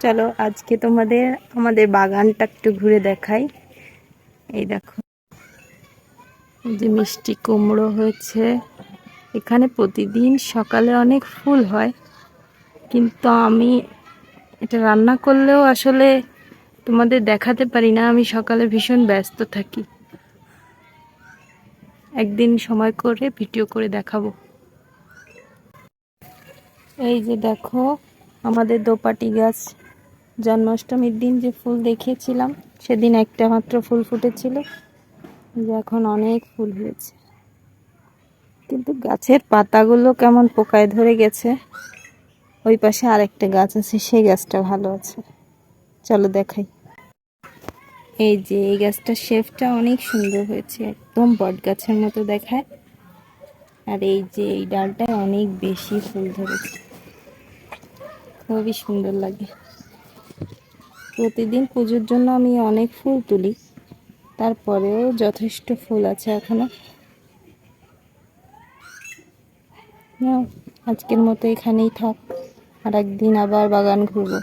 চলো আজকে তোমাদের আমাদের বাগানটা একটু ঘুরে দেখাই। এই দেখো, এই যে মিষ্টি কুমড়ো হয়েছে এখানে। প্রতিদিন সকালে অনেক ফুল হয়, কিন্তু আমি এটা রান্না করলেও আসলে তোমাদের দেখাতে পারি না। আমি সকালে ভীষণ ব্যস্ত থাকি, একদিন সময় করে ভিডিও করে দেখাবো। এই যে দেখো আমাদের দোপাটি গাছ, জন্মাষ্টমীর দিন যে ফুল দেখিয়েছিলাম সেদিন একটা মাত্র ফুল ফুটেছিল, যে এখন অনেক ফুল হয়েছে, কিন্তু গাছের পাতাগুলো কেমন পোকায় ধরে গেছে। ওই পাশে আরেকটা গাছ আছে, সেই গাছটা ভালো আছে, চলো দেখাই। এই যে এই গাছটার শেপটা অনেক সুন্দর হয়েছে, একদম বট গাছের মতো দেখায়। আর এই যে এই ডালটায় অনেক বেশি ফুল ধরেছে, খুবই সুন্দর লাগে। প্রতিদিন পুজোর জন্য আমি অনেক ফুল তুলি, তারপরেও যথেষ্ট ফুল আছে এখনো। আজকের মতো এখানেই থাক, আর একদিন আবার বাগান ঘুরবো।